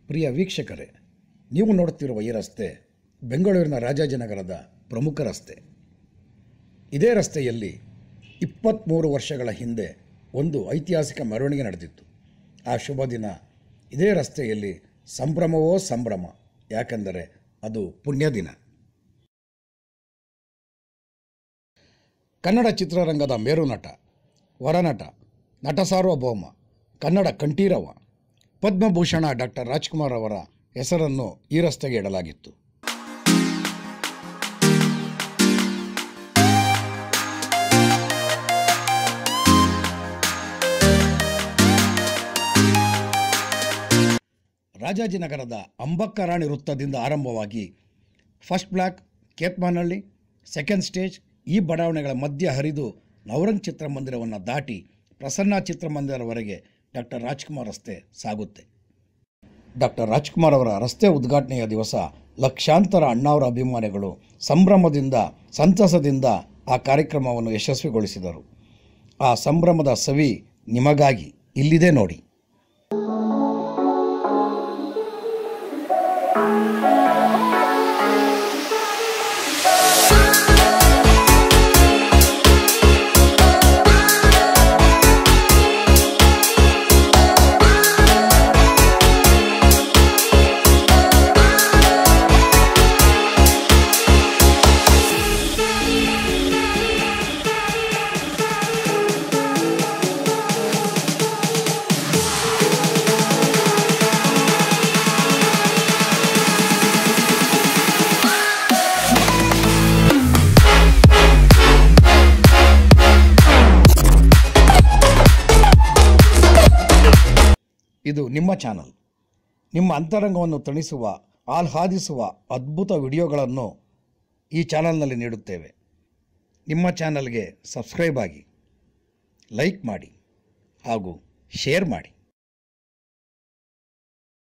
ಪ್ರಿಯ ವೀಕ್ಷಕರೇ, ನೀವು ನೋಡುತ್ತಿರುವ ಈ ರಸ್ತೆ ಬೆಂಗಳೂರಿನ ರಾಜಾಜಿನಗರದ ಪ್ರಮುಖ ರಸ್ತೆ. ಇದೇ ರಸ್ತೆಯಲ್ಲಿ 23 ವರ್ಷಗಳ ಹಿಂದೆ ಒಂದು ಐತಿಹಾಸಿಕ ಮೆರವಣಿಗೆ ನಡೆದಿತ್ತು. ಆ ಶುಭ ದಿನ ಇದೇ ರಸ್ತೆಯಲ್ಲಿ ಸಂಭ್ರಮವೋ ಸಂಭ್ರಮ, ಯಾಕೆಂದರೆ ಅದು ಪುಣ್ಯ ದಿನ. ಕನ್ನಡ ಚಿತ್ರರಂಗದ ಮೇರುನಟ, ವರನಟ, ನಟ ಸಾರ್ವಭೌಮ, ಕನ್ನಡ ಕಂಠೀರವ, ಪದ್ಮಭೂಷಣ ಡಾಕ್ಟರ್ ರಾಜ್ಕುಮಾರ್ ಅವರ ಹೆಸರನ್ನು ಈ ರಸ್ತೆಗೆ ಇಡಲಾಗಿತ್ತು. ರಾಜಾಜಿನಗರದ ಅಂಬಕ್ಕರಾಣಿ ವೃತ್ತದಿಂದ ಆರಂಭವಾಗಿ ಫಸ್ಟ್ ಬ್ಲಾಕ್, ಕೇತ್ಮಾನಹಳ್ಳಿ, ಸೆಕೆಂಡ್ ಸ್ಟೇಜ್ ಈ ಬಡಾವಣೆಗಳ ಮಧ್ಯ ಹರಿದು ನವರಂಗ್ ಚಿತ್ರಮಂದಿರವನ್ನು ದಾಟಿ ಪ್ರಸನ್ನ ಚಿತ್ರಮಂದಿರವರೆಗೆ ಡಾಕ್ಟರ್ ರಾಜ್ಕುಮಾರ್ ರಸ್ತೆ ಸಾಗುತ್ತೆ. ಡಾಕ್ಟರ್ ರಾಜ್ಕುಮಾರ್ ಅವರ ರಸ್ತೆ ಉದ್ಘಾಟನೆಯ ದಿವಸ ಲಕ್ಷಾಂತರ ಅಣ್ಣಾವರ ಅಭಿಮಾನಿಗಳು ಸಂಭ್ರಮದಿಂದ, ಸಂತಸದಿಂದ ಆ ಕಾರ್ಯಕ್ರಮವನ್ನು ಯಶಸ್ವಿಗೊಳಿಸಿದರು. ಆ ಸಂಭ್ರಮದ ಸವಿ ನಿಮಗಾಗಿ ಇಲ್ಲಿದೆ ನೋಡಿ. ಇದು ನಿಮ್ಮ ಚಾನಲ್. ನಿಮ್ಮ ಅಂತರಂಗವನ್ನು ತಣಿಸುವ, ಆಹ್ಲಾದಿಸುವ ಅದ್ಭುತ ವಿಡಿಯೋಗಳನ್ನು ಈ ಚಾನಲ್ನಲ್ಲಿ ನೀಡುತ್ತೇವೆ. ನಿಮ್ಮ ಚಾನಲ್ಗೆ ಸಬ್ಸ್ಕ್ರೈಬ್ ಆಗಿ, ಲೈಕ್ ಮಾಡಿ ಹಾಗೂ ಶೇರ್ ಮಾಡಿ.